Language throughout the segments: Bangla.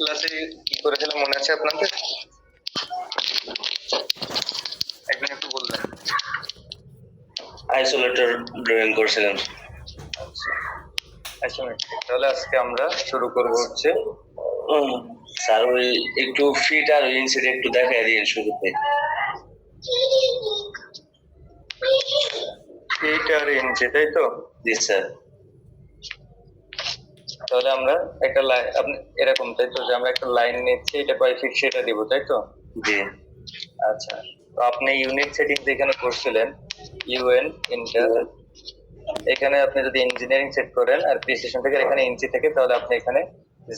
ক্লাসে কি করেছিলাম মনে আছে আপনাদের? একদিন একটু বলবেন। আইসোলেটর ড্রয়িং করছিলাম। আইসোমেট্রিক। তাহলে আজকে আমরা শুরু করব হচ্ছে স্যার ওই একটু ফিট আর ইঞ্চিটা একটু দেখাই দিন শুরুতে। ফিট আর ইঞ্চি, তাই তো? জি স্যার। তাহলে আমরা একটা লাইন, আপনি এরকম তাই তো, যে আমরা একটা লাইন নিচ্ছি, এটা কয় ফিট সেটা দিব, তাই তো? জি। আচ্ছা, তো আপনি ইউনিট সেটিং যেখানে করছিলেন ইউএন ইন্টার, এখানে আপনি যদি ইঞ্জিনিয়ারিং সেট করেন আর প্রিসিশন থেকে এখানে ইঞ্চি থেকে, তাহলে আপনি এখানে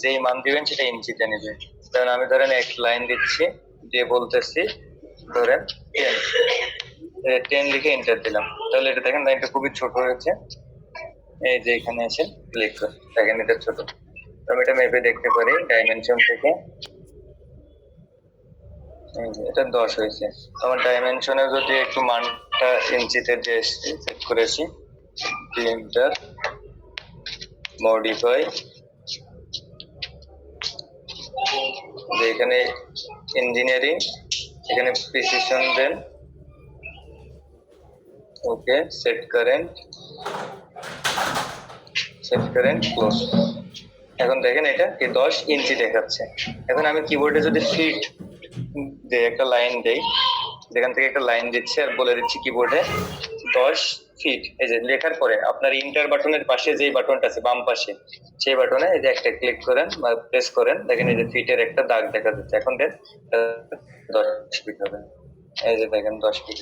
যেই মান দিবেন সেটা ইঞ্চিতে নেবে। কারণ আমি ধরেন এক লাইন দিচ্ছি, দিয়ে বলতেছি ধরেন 10 লিখে এন্টার দিলাম, তাহলে এটা দেখেন লাইনটা খুবই ছোট হয়েছে। এই যে এখানে এসে ক্লিক করে দেখেন এটা ছোট। আমি এটা মেপে দেখতে পারি ডাইমেনশন থেকে, এটা 10 হয়েছে। আমার ডাইমেনশনে যদি একটু মানটা ইঞ্চিতে যে সেট করেছি, এন্টার মডিফাই, যে এখানে ইঞ্জিনিয়ারিং, এখানে প্রিসিশন দেন, ওকে, সেট কারেন্ট ক্লোজ। এখন দেখেন এটা কি 10 ইঞ্চি দেখাচ্ছে। এখন আমি কিবোর্ডে যদি ফিট যে একটা লাইন দেই, যেখান থেকে একটা লাইন দিচ্ছি আর বলে দিচ্ছি কিবোর্ডে 10 ফিট, এই যে লেখার পরে আপনার ইন্টার বাটনের পাশে যে বাটনটা আছে বাম পাশে, সেই বাটনে এই যে একটা ক্লিক করেন বা প্রেস করেন, দেখেন এই যে ফিটের একটা দাগ দেখা যাচ্ছে। এখন দেন 10 ফিট হবে, এই যে দেখেন 10 ফিট।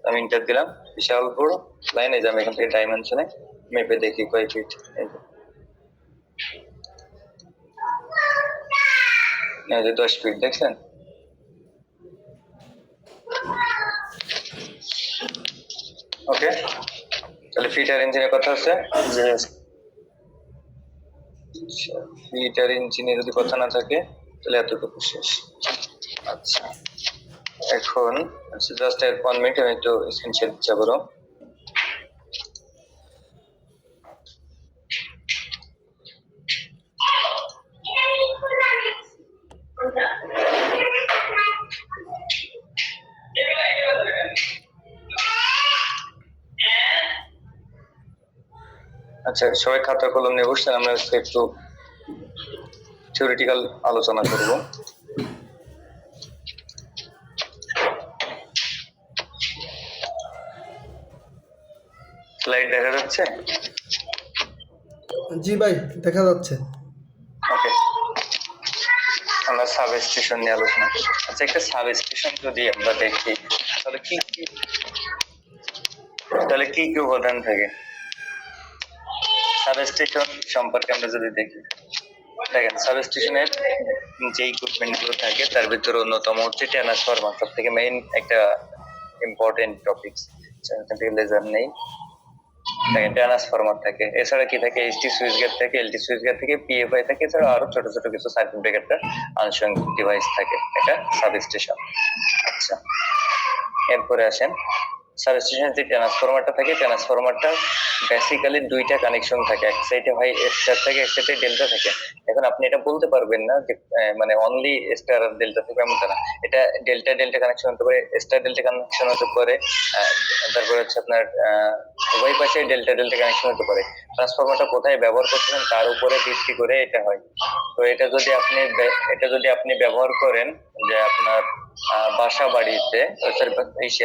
আমি ইন্টার দিলাম, বিশাল বড় লাইন। এই যে আমি এখান থেকে ডাইমেনশনে মেপে দেখি কয় ফিট, এই যে 10 ফিট দেখছেন। ওকে, তাহলে ফিট আর ইঞ্জিনের কথা হচ্ছে। ফিট আর ইঞ্জিনে যদি কথা না থাকে তাহলে এতটুকু শেষ। আচ্ছা, এখন জাস্ট 1 মিনিট আমি একটু স্ক্রিন শেয়ার দিচ্ছি আবারও। আচ্ছা, সবাই খাতা কলম নিয়ে বসছেন, আমরা একটু থিওরিটিক্যাল আলোচনা করব। স্লাইড দেখা যাচ্ছে? জি ভাই, দেখা যাচ্ছে। ওকে, আমরা সাবস্টেশন নিয়ে আলোচনা করব। আচ্ছা, একটা সাবস্টেশন যদি আমরা দেখি তাহলে কি কি উপাদান থাকে? সাবস্টেশন সম্পর্কে আমরা যদি দেখি, দেখেন সাবস্টেশনের যে ইকুইপমেন্ট গুলো থাকে তার ভিতরে অন্যতম হচ্ছে ট্রান্সফরমার, সব থেকে মেইন একটা ইম্পর্টেন্ট টপিক। এখান থেকে লেজার নেই, দেখেন ট্রান্সফরমার থাকে, এছাড়া কি থাকে এইচটি সুইচ গেট থাকে, এলটি সুইচ গেট থেকে, পিএফআই থাকে, এছাড়া আরো ছোট ছোট কিছু সার্কিট ব্রেকারটা আনুষঙ্গিক ডিভাইস থাকে, এটা সাবস্টেশন। আচ্ছা, এরপরে আসেন সাবস্টেশনের যে ট্রান্সফরমারটা থাকে, ট্রান্সফরমারটা বেসিক্যালি দুইটা কানেকশন থাকে, এক সাইডে ভাই স্টার থাকে, এক সাইডে ডেল্টা থাকে। এখন আপনি এটা বলতে পারবেন না যে মানে অনলি স্টার আর ডেল্টা থাকে, এমনটা না। এটা ডেল্টা ডেল্টা কানেকশন হতে পারে, স্টার ডেল্টা কানেকশন হতে পারে, তারপরে হচ্ছে আপনার উভয় পাশে ডেল্টা ডেল্টা কানেকশন হতে পারে। ট্রান্সফরমারটা কোথায় ব্যবহার করছেন তার উপরে ভিত্তি করে এটা হয়। তো এটা যদি আপনি ব্যবহার করেন যে আপনার বাসা বাড়িতে,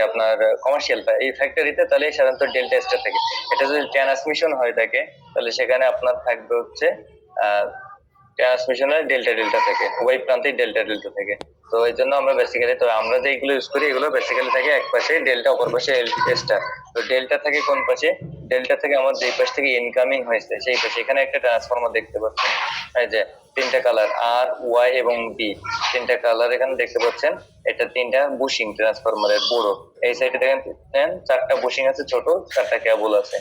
আপনার কমার্শিয়াল এই ফ্যাক্টরিতে, তাহলে সাধারণত ডেল্টা স্টার থাকে। এটা যদি ট্রান্সমিশন হয়ে থাকে তাহলে সেখানে আপনার থাকবে হচ্ছে ট্রান্সমিশনের ডেল্টা ডেল্টা থাকে, উভয় প্রান্তে ডেল্টা ডেল্টা থাকে। তো এই জন্য আমরা বেসিক্যালি, তো আমরা যে এগুলো ইউজ করি এগুলো বেসিক্যালি থাকে এক পাশে ডেল্টা, অপর পাশে স্টার। তো ডেল্টা থাকে কোন পাশে? ডেল্টা থেকে আমার যে পাশ থেকে ইনকামিং হয়েছে সেই পাশে। এখানে একটা ট্রান্সফরমার দেখতে পাচ্ছেন, এই যে তিনটা কালার আর ওয়াই এবং বি, তিনটা কালার এখানে দেখতে পাচ্ছেন। এটা তিনটা বুশিং ট্রান্সফরমারের বড়। এই সাইডে দেখেন চারটা বুশিং আছে, ছোট চারটা কেবল আছে।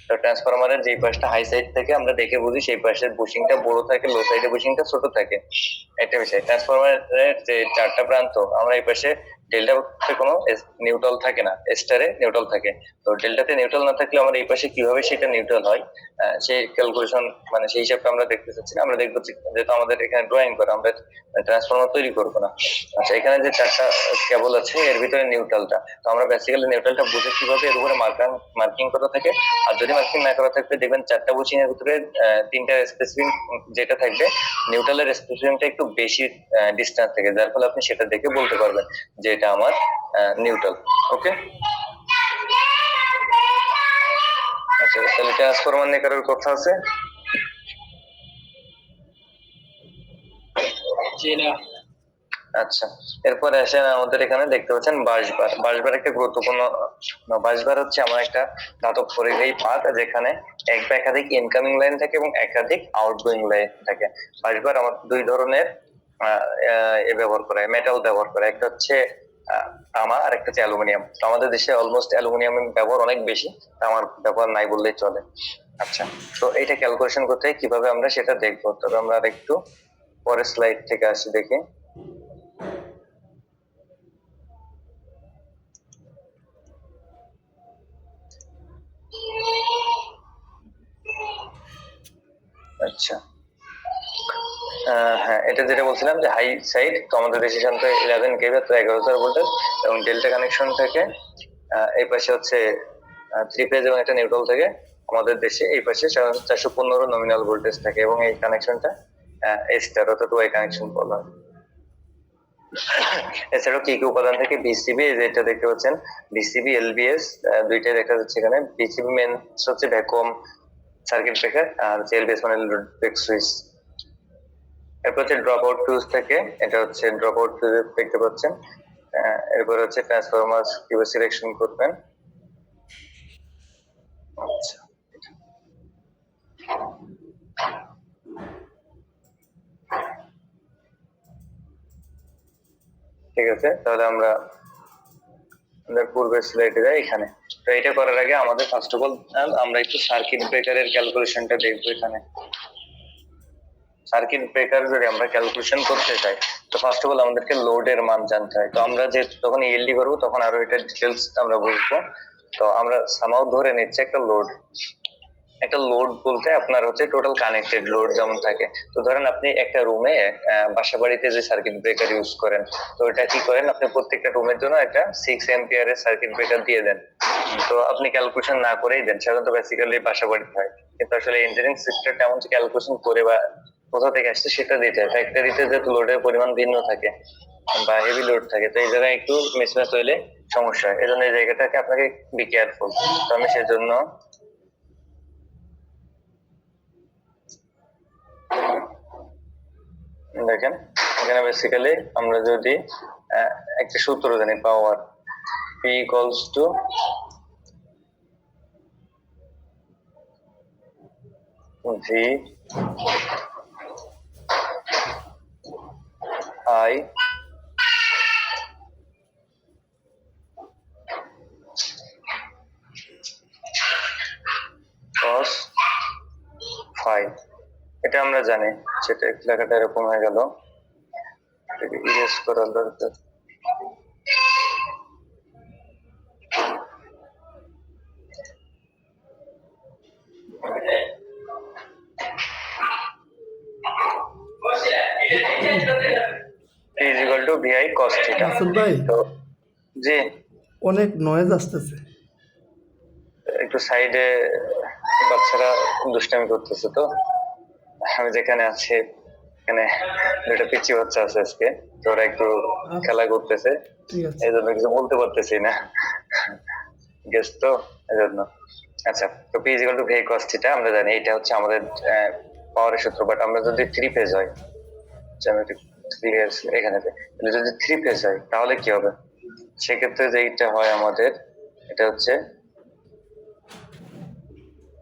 তো ট্রান্সফরমারের যে পাশটা হাই সাইড থেকে আমরা দেখে বুঝি সেই পাশের বুশিংটা বড় থাকে, লো সাইডে বুশিংটা ছোট থাকে। একটা বিষয়, ট্রান্সফরমারের যে চারটা প্রান্ত, আমরা এই পাশে ডেল্টাতে কোনো নিউট্রাল থাকে না, স্টারে নিউট্রাল থাকে। তো ডেল্টাতে নিউট্রাল না থাকলে আমরা এই পাশে কিভাবে সেটা নিউট্রাল হয় সেই ক্যালকুলেশন, মানে সেই হিসাবটা আমরা দেখতে চাচ্ছি না। আমরা দেখবো যে যেহেতু আমাদের এখানে ড্রয়িং করা, আমরা ট্রান্সফরমার তৈরি করবো না। আচ্ছা, এখানে যে 4টা কেবল আছে এর ভিতরে নিউট্রালটা, তো আমরা বেসিক্যালি নিউট্রালটা বুঝে কিভাবে এর উপরে মার্কিং করা থাকে। আর যদি মার্কিং না করা থাকবে দেখবেন 4টা বুচিং এর ভিতরে 3টা স্পেসিফিক যেটা থাকবে নিউট্রালের স্পেসিফিকটা একটু বেশি ডিসটেন্স থাকে, যার ফলে আপনি সেটা দেখে বলতে পারবেন যে এটা আমার নিউট্রাল। ওকে, আচ্ছা তাহলে ট্রান্সফরমার নিয়ে কারোর কথা আছে? আচ্ছা, এরপরে আসেন আমাদের এখানে দেখতে পাচ্ছেন বাসবার। বাসবার একটা গুরুত্বপূর্ণ, বাসবার হচ্ছে আমার একটা ধাতব পরিবাহী পাত যেখানে এক বা একাধিক ইনকামিং লাইন থাকে এবং একাধিক আউটগোয়িং লাইন থাকে। বাসবার আমার দুই ধরনের ব্যবহার করে, মেটাল ব্যবহার করে, একটা হচ্ছে তামা আর একটা হচ্ছে অ্যালুমিনিয়াম। আমাদের দেশে অলমোস্ট অ্যালুমিনিয়ামের ব্যবহার অনেক বেশি, তামার ব্যবহার নাই বললেই চলে। আচ্ছা, তো এটা ক্যালকুলেশন করতে কিভাবে আমরা সেটা দেখবো, তবে আমরা একটু পরের স্লাইড থেকে আসি দেখি। আচ্ছা, হ্যাঁ, এটা যেটা বলছিলাম যে হাই সাইড, তো আমাদের দেশে সাধারণত 11 কেভি তো 11,000 ভোল্টেজ এবং ডেল্টা কানেকশন থাকে। এই পাশে হচ্ছে 3 ফেজ এবং একটা নিউট্রাল থাকে। আমাদের দেশে এই পাশে 415 নমিনাল ভোল্টেজ থাকে এবং এই কানেকশনটা স্টার অর্থাৎ ওয়াই কানেকশন বলা হয়। এছাড়াও কি কি উপাদান থেকে বিসিবি, যেটা দেখতে পাচ্ছেন বিসিবি এলবিএস দুইটাই দেখা যাচ্ছে এখানে। বিসিবি মেন হচ্ছে ভ্যাকুয়াম সার্কিট ব্রেকার আর এলবিএস মানে ব্রেক সুইচ। এরপর হচ্ছে ড্রপ আউট ফিউজ থেকে, এটা হচ্ছে ড্রপ আউট ফিউজ দেখতে পাচ্ছেন। এরপর হচ্ছে ট্রান্সফরমার কিভাবে সিলেকশন করবেন। আচ্ছা, ঠিক আছে, তাহলে আমরা পূর্বের স্লাইডে যাই। এখানে তো এটা করার আগে আমাদের ফার্স্ট অফ অল আমরা একটু সার্কিট ব্রেকারের ক্যালকুলেশনটা দেখবো। এখানে সার্কিট ব্রেকার যদি আমরা ক্যালকুলেশন করতে চাই, তো ফার্স্ট অফ অল আমাদেরকে লোডের মান জানতে হয়। তো আমরা যে যখন ইএলডি করবো তখন আরো এটা ডিটেলস আমরা বুঝবো। তো আমরা সামাও ধরে নিচ্ছি একটা লোড বলতে আপনার হচ্ছে টোটাল কানেক্টেড লোড যেমন থাকে। তো ধরেন আপনি একটা রুমে বাসা বাড়িতে যে সার্কিট ব্রেকার ইউজ করেন, তো এটা কি করেন, আপনি প্রত্যেকটা রুমের জন্য একটা 6 এম্পিয়ারের সার্কিট ব্রেকার দিয়ে দেন। তো আপনি ক্যালকুলেশন না করেই দেন, সাধারণত বেসিক্যালি বাসা বাড়িতে হয়, কিন্তু আসলে ইঞ্জিনিয়ারিং সেক্টরটা এমন যে ক্যালকুলেশন করে বা কোথা থেকে আসছে সেটা দিতে হয়। ফ্যাক্টরিতে যেহেতু লোডের পরিমাণ ভিন্ন থাকে বা হেভি লোড থাকে, তো এই জায়গায় একটু মিসম্যাচ হইলে সমস্যা হয়। এই জন্য এই জায়গাটাকে আপনাকে বি কেয়ারফুল। তো আমি সেজন্য দেখেন এখানে বেসিক্যালি আমরা যদি একটা সূত্র জানি, power P equals to V I cos phi, এটা আমরা জানি। সেটা লেখাটা এরকম হয়ে গেল, ইরেজ করার দরকার। is equal to vi cos theta। Masud ভাই, তো জি, অনেক নয়েজ আসতেছে। একটু সাইডে বাচ্চারা দুষ্টামি করতেছে, তো আমি যেখানে আছি এখানে দুটো পিচ্চি বাচ্চা আছে আজকে, তো ওরা একটু খেলা করতেছে, ঠিক আছে, এই জন্য কিছু বলতে পারতেছি না, গেস তো এই জন্য। আচ্ছা, তো P equal to V cos theta আমরা জানি, এটা হচ্ছে আমাদের পাওয়ারের সূত্র। বাট আমরা যদি 3 ফেজ হয়, এখানে যদি 3 ফেজ হয় তাহলে কি হবে? সেক্ষেত্রে যেটা হয় আমাদের, এটা হচ্ছে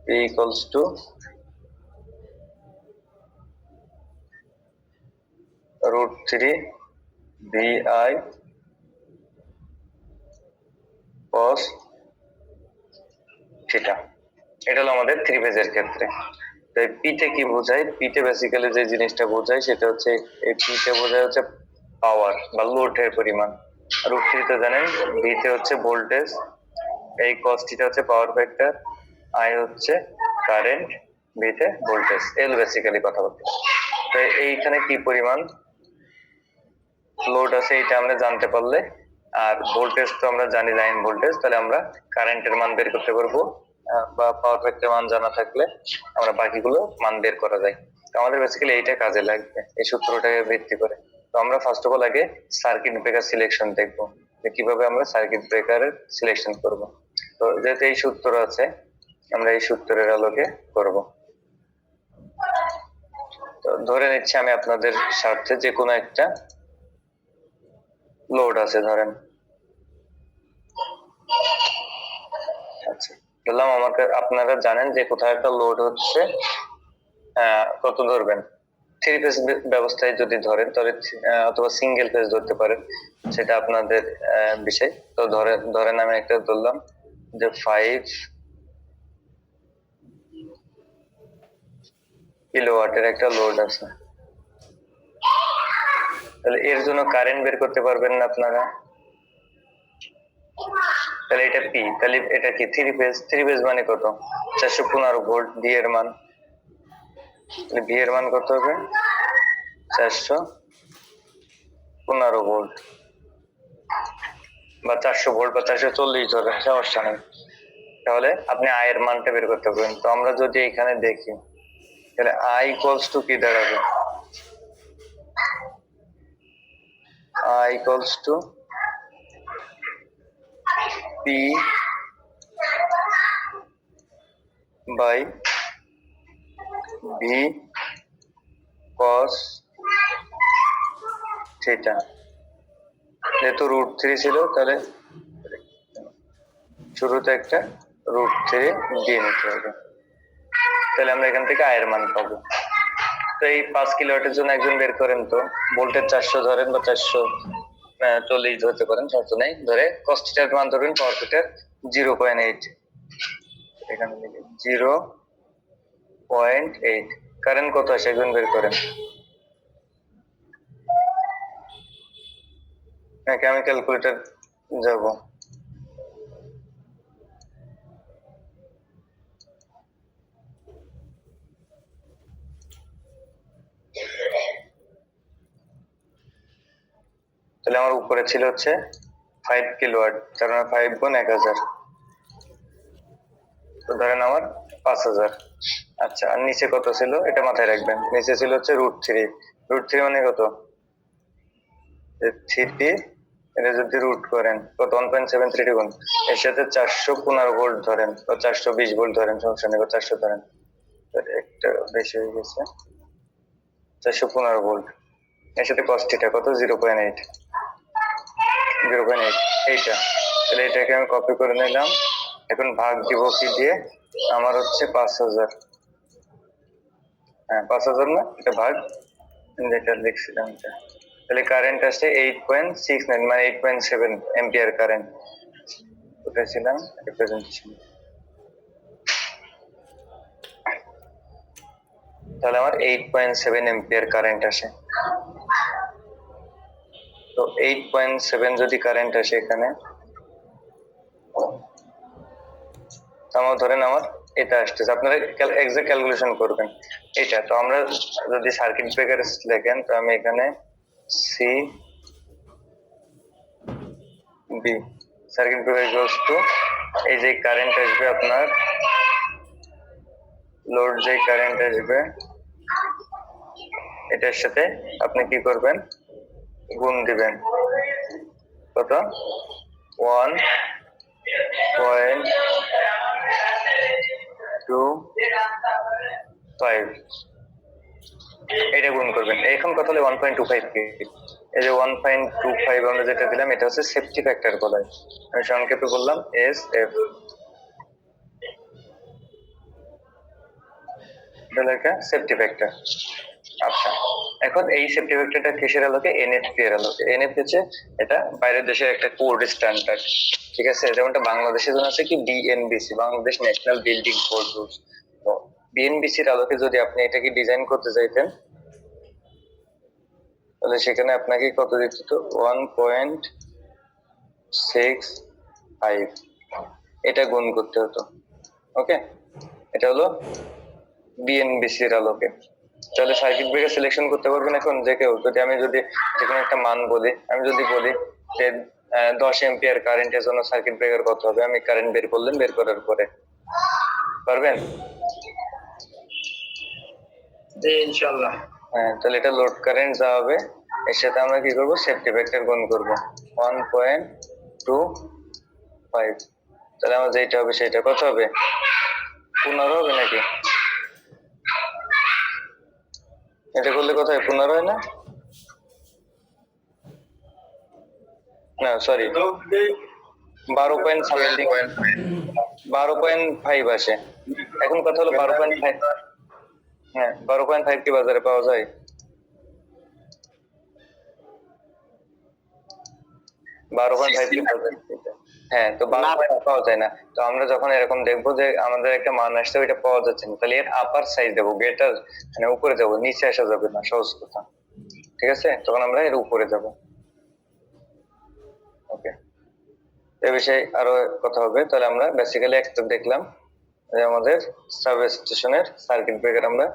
P equals to √3 VI cos theta. এটা হলো আমাদের 3 ফেজের ক্ষেত্রে। তো পিতে কি বোঝায়? পিতে বেসিক্যালি যে জিনিসটা বোঝায় সেটা হচ্ছে, এই পিতে বোঝায় হচ্ছে পাওয়ার বা লোডের পরিমাণ। √3 তে জানেন, ভিতে হচ্ছে ভোল্টেজ, এই cos থিটা হচ্ছে পাওয়ার ফ্যাক্টর, আই হচ্ছে কারেন্ট, ভিতে ভোল্টেজ, এল বেসিক্যালি কথা বলতে। তো এইখানে কি পরিমাণ লোড আছে এটা আমরা জানতে পারলে, আর ভোল্টেজ তো আমরা জানি লাইন ভোল্টেজ, তাহলে আমরা কারেন্টের মান বের করতে পারবো, বা পাওয়ার ফ্যাক্টর মান জানা থাকলে আমরা বাকিগুলো মান বের করা যায়। তো আমাদের বেসিক্যালি এইটা কাজে লাগবে এই সূত্রটাকে ভিত্তি করে। তো আমরা ফার্স্ট অফ অল আগে সার্কিট ব্রেকার সিলেকশন দেখবো, যে কিভাবে আমরা সার্কিট ব্রেকারের সিলেকশন করব। তো যেহেতু এই সূত্র আছে, আমরা এই সূত্রের আলোকে করব। তো ধরে নিচ্ছি আমি আপনাদের স্বার্থে যে কোনো একটা লোড আছে ধরেন, আচ্ছা বললাম আমাকে, আপনারা জানেন যে কোথাও একটা লোড হচ্ছে, কত ধরবেন, থ্রি ফেজ ব্যবস্থায় যদি ধরেন তাহলে অথবা সিঙ্গেল ফেজ ধরতে পারেন, সেটা আপনাদের বিষয়। তো ধরেন আমি একটা ধরলাম যে 5 কিলোওয়াটের একটা লোড আছে, তাহলে এর জন্য কারেন্ট বের করতে পারবেন না আপনারা? তাহলে এটা পি, তাহলে এটা কি থ্রি ফেজ মানে কত, 415 ভোল্ট। ভি এর মান, ভি এর মান কত হবে, 415 ভোল্ট বা 400 ভোল্ট বা 440 ধরে, সমস্যা নেই। তাহলে আপনি আই এর মানটা বের করতে পারবেন। তো আমরা যদি এখানে দেখি, তাহলে আই ইকুয়ালস টু কি দাঁড়াবে, I equals to P by V cos theta. যেহেতু √3 ছিল, তাহলে শুরুতে একটা √3 দিয়ে নিতে হবে, তাহলে আমরা এখান থেকে আয়ের মান পাবো। তো এই 5 কিলোওয়াটের জন্য একজন বের করেন তো, ভোল্টেজ 400 ধরেন বা 440 ধরতে পারেন, সমস্যা নেই। ধরে কস থিটার মান ধরবেন পাওয়ার ফ্যাক্টর 0.8, এখানে লিখে 0.8। কারেন্ট কত আসে একজন বের করেন, নাকি আমি ক্যালকুলেটর যাব? তাহলে আমার উপরে ছিল হচ্ছে 5 কিলোওয়াট, তার মানে 5 গুণ 1000, তো ধরেন আমার 5000। আচ্ছা, আর নিচে কত ছিল এটা মাথায় রাখবেন, নিচে ছিল হচ্ছে √3 মানে কত, 3, এটা যদি রুট করেন কত, 1.73 গুণ, এর সাথে 415 ভোল্ট ধরেন বা 420 ভোল্ট ধরেন, সমস্যা নেই, বা 400 ধরেন, একটা বেশি হয়ে গেছে, 415 ভোল্ট, এর সাথে কস থিটা কত, 0.8, এইটা। তাহলে এটাকে আমি কপি করে নিলাম, এখন ভাগ দিব কি দিয়ে, আমার হচ্ছে 5000, হ্যাঁ 5000 না, এটা ভাগ যেটা লিখছিলাম এটা। তাহলে কারেন্ট আসছে 8.69 মানে 8.7 এম্পিয়ার কারেন্ট। কোথায় ছিলাম, প্রেজেন্টেশন। তাহলে আমার 8.7 এম্পিয়ার কারেন্ট আসে। তো 8.7 যদি কারেন্ট আসে এখানে, আমার ধরেন আমার এটা আসতেছে, আপনারা এক্সাক্ট ক্যালকুলেশন করবেন এটা। তো আমরা যদি সার্কিট ব্রেকার লেখেন, তো আমি এখানে C B, circuit breaker equals to, এই যে কারেন্ট আসবে আপনার, লোড যে কারেন্ট আসবে এটার সাথে আপনি কি করবেন, গুণ দিবেন, কত, 1.25, এটা গুণ করবেন। এখন কথা হলো 1.25 কি, এই যে 1.25 আমরা যেটা দিলাম এটা হচ্ছে সেফটি ফ্যাক্টর বলা হয়, আমি সংক্ষেপে বললাম SF, এটা একটা সেফটি ফ্যাক্টর। আচ্ছা, এখন এই সেফটি ফ্যাক্টরটা কিসের আলোকে, NFP এর আলোকে। NFP হচ্ছে এটা বাইরের দেশের একটা কোড স্ট্যান্ডার্ড, ঠিক আছে, যেমনটা বাংলাদেশের জন্য আছে কি BNBC, Bangladesh national building code rules. তো BNBC এর আলোকে যদি আপনি এটাকে ডিজাইন করতে চাইতেন, তাহলে সেখানে আপনাকে কত দিতে হতো, 1.65, এটা গুণ করতে হতো। ওকে, এটা হলো BNBC এর আলোকে। তাহলে সার্কিট ব্রেকার সিলেকশন করতে পারবেন এখন যে কেউ? আমি যদি যে কোনো একটা মান বলি, আমি যদি বলি যে 10 এম্পিয়ার কারেন্টের জন্য সার্কিট ব্রেকার কত হবে, আমি কারেন্ট বের করলেন, বের করার পরে পারবেন? জি ইনশাআল্লাহ। হ্যাঁ, তাহলে এটা লোড কারেন্ট যা হবে এর সাথে আমরা কি করব, সেফটি ফ্যাক্টর গুণ করব 1.25। তাহলে আমার যেটা হবে সেটা কত হবে, 15 হবে নাকি? এটা করলে কত হয়, 15 হয় না? না সরি, 12.5 আসে। এখন কথা হলো 12.5, হ্যাঁ 12.5 কি বাজারে পাওয়া যায়? 12.5 কি পাওয়া যায়? হ্যাঁ, তো 12.5 পাওয়া যায় না। তো আমরা যখন এরকম দেখবো যে আমাদের একটা মান আসছে ওইটা পাওয়া যাচ্ছে না, তাহলে এর আপার সাইজ দেবো, গ্রেটার মানে উপরে যাবো, নিচে আসা যাবে না, সহজ কথা। ঠিক আছে, তখন আমরা এর উপরে যাব। ওকে, এ বিষয়ে আরো কথা হবে। তাহলে আমরা বেসিক্যালি একটা দেখলাম যে আমাদের সাব স্টেশনের সার্কিট ব্রেকার, আমরা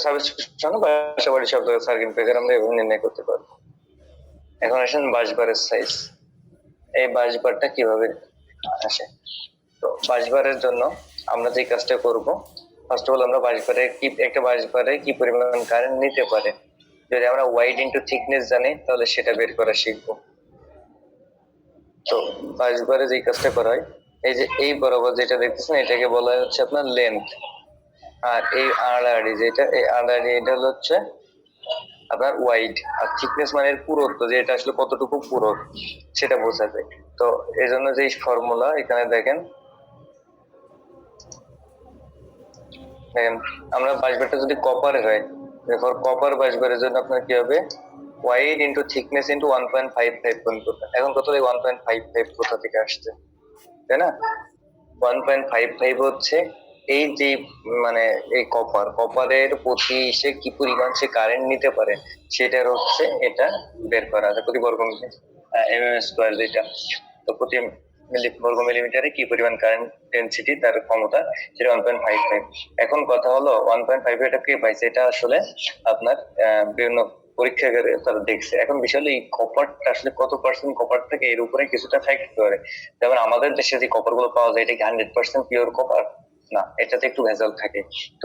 সাব স্টেশন বাসাবাড়ি সব জায়গায় সার্কিট ব্রেকার আমরা এভাবে নির্ণয় করতে পারবো। এখন আসেন বাসবারের সাইজ। এই বাসবারটা কিভাবে আসে? তো বাসবারের জন্য আমরা যে কাজটা করব, ফার্স্ট অফ অল আমরা বাসবারে কি, একটা বাসবারে কি পরিমাণ কারেন্ট নিতে পারে, যদি আমরা ওয়াইড ইনটু থিকনেস জানি তাহলে সেটা বের করা শিখবো। তো বাসবারে যে কাজটা করা হয়, এই যে এই বরাবর যেটা দেখতেছেন এটাকে বলা হচ্ছে আপনার লেন্থ, আর এই আড়াআড়ি যেটা, এই আড়াআড়ি এটা হচ্ছে আপনার ওয়াইড, আর থিকনেস মানে এর পুরুত্ব, যে এটা আসলে কতটুকু পুরো সেটা বোঝা যায়। তো এই জন্য যে ফর্মুলা এখানে দেখেন, আমরা বাসবারটা যদি কপারে হয়, দেখো কপার বাসবারের জন্য আপনার কি হবে, ওয়াইড ইনটু থিকনেস ইনটু 1.55 গুণ করবেন। এখন কত, 1.55 কোথা থেকে আসছে, তাই না? 1.55 হচ্ছে এই যে মানে এই কপারের প্রতি সে কি পরিমাণ সে কারেন্ট নিতে পারে সেটার হচ্ছে এটা বের করা আছে, প্রতি বর্গ স্কোয়ার যেটা। তো প্রতি বর্গ মিলিমিটারে কি পরিমাণ কারেন্ট ডেনসিটি, তার ক্ষমতা, সেটা 1.55। এখন কথা হলো 1.5 এটা কে পাইছে, এটা আসলে আপনার বিভিন্ন পরীক্ষাগারে তারা দেখছে। এখন বিষয় হলো এই কপারটা আসলে কত পার্সেন্ট কপার থাকে এর উপরে কিছুটা ফ্যাক্ট করে। যেমন আমাদের দেশে যে কপার গুলো পাওয়া যায় এটা কি 100% পিওর কপার? না, এটাতে একটু ভেজাল থাকে। তো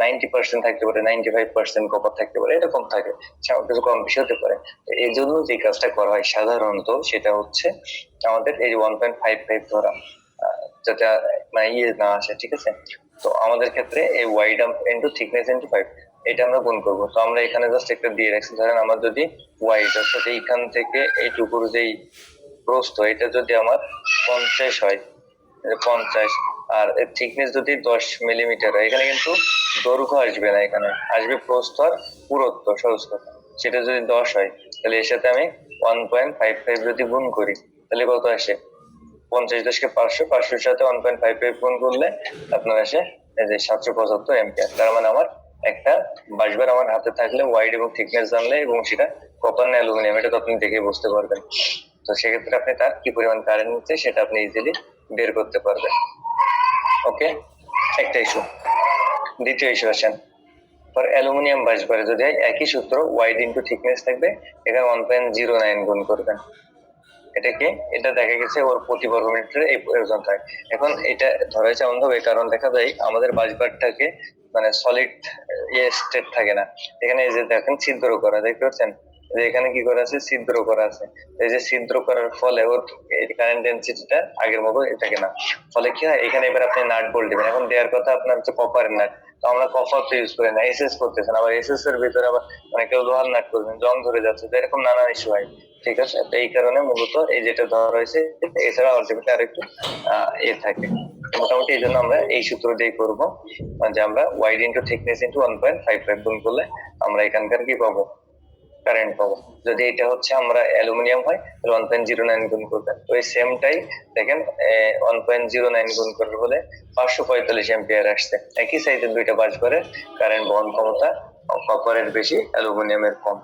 90% থাকতে পারে, 95% কপার থাকতে পারে, এরকম থাকে, কিছু কম বেশি হতে পারে। এই জন্য যে কাজটা করা হয় সাধারণত সেটা হচ্ছে আমাদের এই 1.55 ধরা, যাতে মানে ইয়ে না আসে। ঠিক আছে, তো আমাদের ক্ষেত্রে এই ওয়াইড ইনটু থিকনেস ইনটু 5 এটা আমরা গুণ করবো। তো আমরা এখানে জাস্ট একটা দিয়ে রাখছি, ধরেন আমার যদি ওয়াইড অর্থাৎ এইখান থেকে এইটুকুর যেই প্রস্থ এটা যদি আমার 50 হয়, 50, আর এর থিকনেস যদি 10 মিলিমিটার হয়, এখানে কিন্তু দৈর্ঘ্য আসবে না, এখানে আসবে প্রস্থ আর পুরুত্ব, সহজ কথা। সেটা যদি 10 হয় তাহলে এর সাথে আমি 1.55 যদি গুণ করি তাহলে কত আসে, 50 10 কে 500, 500 এর সাথে 1.55 গুণ করলে আপনার আসে এই যে 775 এম্পিয়ার। তার মানে আমার একটা বাসবার আমার হাতে থাকলে ওয়াইড এবং থিকনেস জানলে, এবং সেটা কপার না অ্যালুমিনিয়াম এটা তো আপনি দেখে বুঝতে পারবেন। তো সেক্ষেত্রে আপনি তার কি পরিমাণ কারেন্ট নিচ্ছে সেটা আপনি ইজিলি বের করতে পারবেন। ওকে, একটা ইস্যু। দ্বিতীয় ইস্যু আসেন, ফর অ্যালুমিনিয়াম বাসবারে যদি একই সূত্র, ওয়াইড ইনটু থিকনেস থাকবে, এখানে 1.09 গুণ করবেন। এটা কি, এটা দেখা গেছে ওর প্রতি বর্গ মিটারে এই প্রয়োজন থাকে। এখন এটা ধরা হয়েছে এমন ভাবে, কারণ দেখা যায় আমাদের বাসবারটাকে মানে সলিড স্টেট থাকে না, এখানে এই যে দেখেন ছিদ্র করা, দেখতে পাচ্ছেন যে এখানে কি করা আছে, ছিদ্র করা আছে। এই যে ছিদ্র করার ফলে ওর কারেন্ট ডেনসিটিটা আগের মতো থাকে না। ফলে কি হয়, এখানে এবার আপনি নাট বোল্ট দিবেন। এখন দেওয়ার কথা আপনার হচ্ছে কপারের নাট, তো আমরা কপার তো ইউজ করি না, এসএস করতেছেন, আবার এসএস এর ভিতরে আবার মানে কেউ লোহার নাট করবেন, জং ধরে যাচ্ছে, তো এরকম নানান ইস্যু হয়। ঠিক আছে, তো এই কারণে মূলত এই যেটা ধরা হয়েছে, এছাড়া আলটিমেটলি আরেকটু থাকে। মোটামুটি এই জন্য আমরা এই সূত্র দিয়ে করবো, যে আমরা ওয়াইড ইনটু থিকনেস ইনটু 1.55 গুণ করলে আমরা এখানকার কি পাবো, কারেন্ট পাবো। যদি এটা হচ্ছে আমরা অ্যালুমিনিয়াম হয় তাহলে 1.09 গুণ করবেন। তো এই সেমটাই দেখেন 1.09 গুণ করবে বলে 545 এম্পিয়ার আসছে। একই সাইজের দুইটা বাসবারের কারেন্ট বহন ক্ষমতা কপারের বেশি, অ্যালুমিনিয়ামের কম।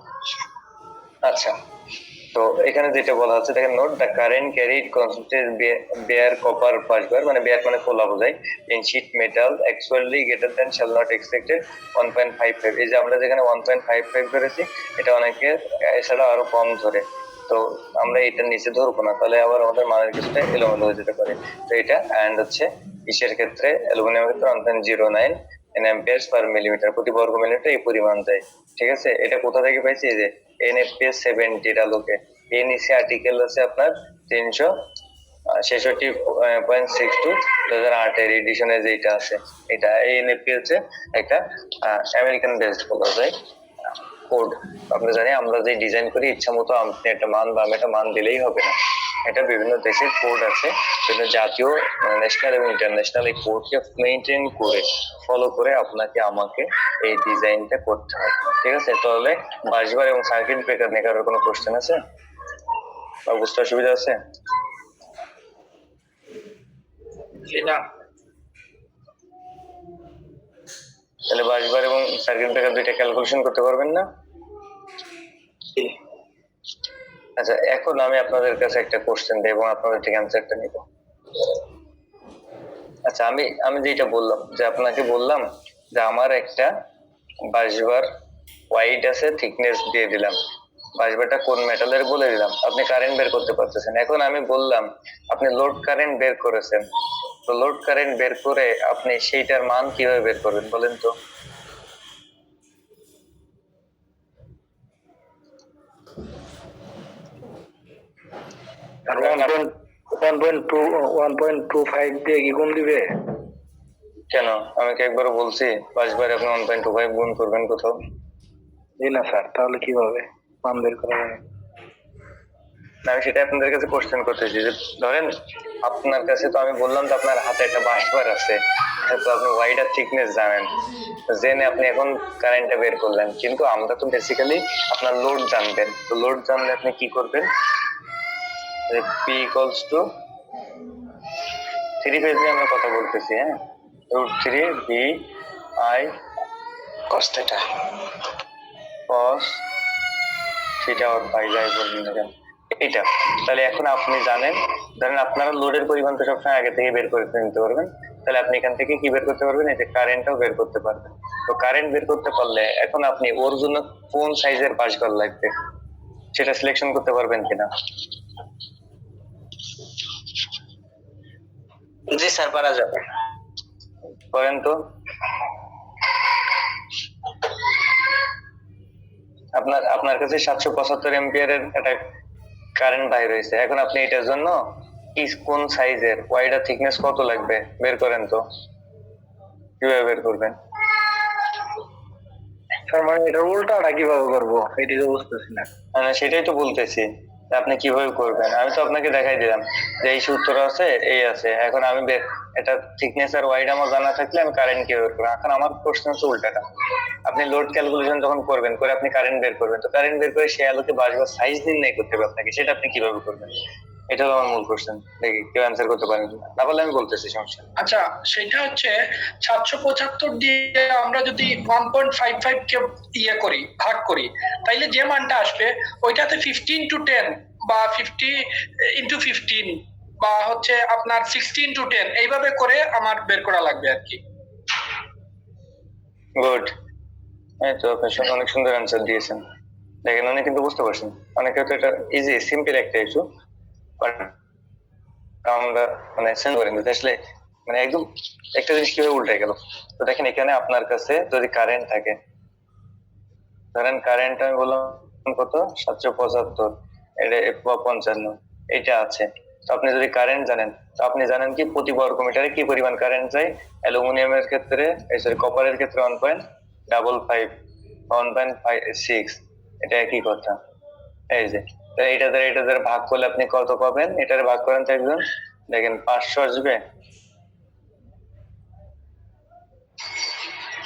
আচ্ছা, তো এখানে যেটা বলা হচ্ছে দেখেন, note the current carried concentrate bare copper busbar, মানে বেয়ার মানে খোলা বোঝায়, in sheet metal actually greater than shall not expected 1.55। এই যে আমরা যেখানে 1.55 ধরেছি, এটা অনেকে এছাড়া আরো কম ধরে। তো আমরা এটার নিচে ধরবো না, তাহলে আবার আমাদের মানের কিছুটা এলোমেলো হয়ে যেতে পারে। তো এটা অ্যান্ড হচ্ছে ইসের ক্ষেত্রে, অ্যালুমিনিয়ামের ক্ষেত্রে 1.09 অ্যাম্পিয়ার্স পার মিলিমিটার, প্রতি বর্গ মিলিমিটার এই পরিমাণ যায়। ঠিক আছে, এটা কোথা থেকে পাইছি? এই যে NFPS 70 আলোকে। এই নিচে আর্টিকেল আছে আপনার 366.62 2008 এডিশনে যেটা আছে, এটা NFPS হচ্ছে একটা আমেরিকান বেসড বলা যায় কোড। আমরা জানি আমরা যে ডিজাইন করি ইচ্ছা মতো আপনি একটা মান বা আমি একটা মান দিলেই হবে না, এটা বিভিন্ন দেশের কোড আছে, বিভিন্ন জাতীয় ন্যাশনাল এবং ইন্টারন্যাশনাল এই কোডকে মেইনটেইন করে ফলো করে আপনাকে আমাকে এই ডিজাইনটা করতে হবে। ঠিক আছে, তাহলে বাসবার এবং সার্কিট ব্রেকার নিয়ে কারোর কোনো কোশ্চেন আছে বা বুঝতে অসুবিধা আছে? সেটা তাহলে বাসবার এবং সার্কিট ব্রেকার দুইটা ক্যালকুলেশন করতে পারবেন না? আচ্ছা, এখন আমি আপনাদের কাছে একটা কোশ্চেন দেব এবং আপনাদের থেকে অ্যান্সারটা নিব। আচ্ছা, আমি যেটা বললাম, যে আপনাকে বললাম যে আমার একটা বাসবার ওয়াইড আছে, থিকনেস দিয়ে দিলাম, বাসবারটা কোন মেটালের বলে দিলাম, আপনি কারেন্ট বের করতে পারতেছেন। এখন আমি বললাম আপনি লোড কারেন্ট বের করেছেন, তো লোড কারেন্ট বের করে আপনি সেইটার মান কিভাবে বের করবেন বলেন তো? আর 1.25 দিয়ে কি গুণ দিবে? কেন, আমি কি একবার বলছি বাসবার আপনি 1.25 গুণ করবেন কোথাও? জি না স্যার, তাহলে কিভাবে মান বের করা যাবে? না, আমি সেটা আপনাদের কাছে কোশ্চেন করতেছি, যে ধরেন আপনার কাছে তো আমি বললাম যে আপনার হাতে একটা বাসবার আছে, তো আপনি ওয়াইড আর থিকনেস জানেন, জেনে আপনি এখন কারেন্টটা বের করলেন, কিন্তু আমরা তো বেসিক্যালি আপনার লোড জানবেন। তো লোড জানলে আপনি কি করবেন? P ইকুয়ালস টু 3 ফেজ নিয়ে আমরা কথা বলতেছি, হ্যাঁ, √3 VI cos theta cos theta or phi যাই বলবেন না কেন, এটা। তাহলে এখন আপনি জানেন, ধরেন আপনারা লোডের পরিমাণ তো সবসময় আগে থেকে বের করে নিতে পারবেন, তাহলে আপনি এখান থেকে কি বের করতে পারবেন? এই যে কারেন্টটাও বের করতে পারবেন। তো কারেন্ট বের করতে পারলে এখন আপনি ওর জন্য কোন সাইজের বাসবার লাগবে সেটা সিলেকশন করতে পারবেন কিনা? জি স্যার, পারা যাবে। করেন তো। আপনার কাছে 775 এম্পিয়ারের একটা কারেন্ট বাইর হয়েছে, এখন আপনি এটার জন্য কোন সাইজের ওয়াইড আর থিকনেস কত লাগবে বের করেন তো। কিভাবে বের করবেন? স্যার মানে এটা উল্টাটা কিভাবে করবো এটি তো বুঝতেছি না। সেটাই তো বলতেছি, আপনি কিভাবে করবেন। আমি তো আপনাকে দেখাই দিলাম যে এই সূত্র আছে, এই আছে। এখন আমি এটা থিকনেস আর ওয়াইড আমার জানা থাকলে আমি কারেন্ট কিভাবে বের করবো। এখন আমার প্রশ্ন হচ্ছে উল্টাটা, আপনি লোড ক্যালকুলেশন যখন করবেন, করে আপনি কারেন্ট বের করবেন, তো কারেন্ট বের করে সেই আলোকে বাসবার সাইজ নির্ণয় করতে হবে আপনাকে, সেটা আপনি কিভাবে করবেন? এটা হলো আমার মূল কোশ্চেন। দেখি কেউ অ্যান্সার করতে পারেন না, পারলে আমি বলতেছি, সমস্যা। আচ্ছা, সেটা হচ্ছে 775 দিয়ে আমরা যদি 1.55 কে করি, ভাগ করি, তাইলে যে মানটা আসবে ওইটাতে 15/10 বা 50/15 বা হচ্ছে আপনার 16/10 এইভাবে করে আমার বের করা লাগবে আর কি। গুড, এই তো আপনি অনেক সুন্দর অ্যান্সার দিয়েছেন। দেখেন, অনেক কিন্তু বুঝতে পারছেন, অনেকে তো এটা ইজি সিম্পল একটা ইস্যু, বাট আমরা মানে সেন্ড করেন আসলে মানে একদম একটা জিনিস কিভাবে উল্টে গেল। তো দেখেন, এখানে আপনার কাছে যদি কারেন্ট থাকে, ধরেন কারেন্ট আমি বললাম কত, 775, এটা 55, এটা আছে। তো আপনি যদি কারেন্ট জানেন, তো আপনি জানেন কি প্রতি বর্গ মিটারে কি পরিমাণ কারেন্ট যায়। অ্যালুমিনিয়ামের ক্ষেত্রে, কপারের ক্ষেত্রে 1.55 1.56, এটা একই কথা। এই যে এটা দ্বারা ভাগ করলে আপনি কত পাবেন? এটারে ভাগ করেন তো একজন, দেখেন 500 আসবে,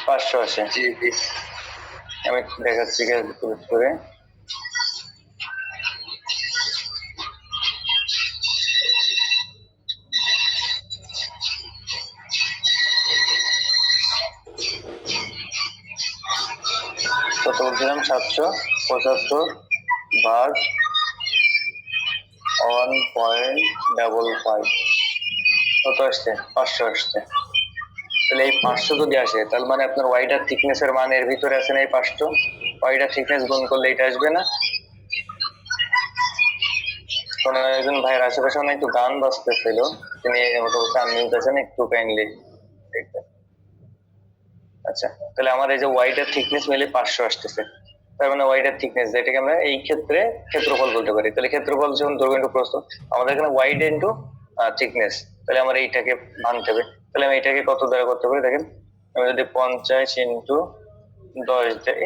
500 আসে। আমি দেখাচ্ছি করে। কত বলছিলাম? 775 ভাগ 1.55 কত আসছে? 500 আসছে। তাহলে এই 500 যদি আসে তাহলে মানে আপনার ওয়াইডার থিকনেস এর মান এর ভিতরে আছে না? এই 500 ওয়াইডার থিকনেস গুণ করলে এটা আসবে না? কোন একজন ভাইয়ের আশেপাশে অনেক একটু গান বাজতেছিল, তিনি মোটামুটি আনমিউট আছেন, একটু কাইন্ডলি দেখবেন। আচ্ছা, তাহলে আমার এই যে ওয়াইডার থিকনেস মিলে 500 আসতেছে, তার মানে ওয়াইডার থিকনেস যেটাকে আমরা এই ক্ষেত্রে ক্ষেত্রফল বলতে পারি। তাহলে ক্ষেত্রফল যখন দৈর্ঘ্য ইন্টু প্রস্থ, আমাদের এখানে ওয়াইড ইন্টু থিকনেস, তাহলে আমার এইটাকে ভাঙতে হবে। তাহলে আমি এটাকে কত দ্বারা করতে পারি দেখেন, আমি যদি 50 ইন্টু 10 দেই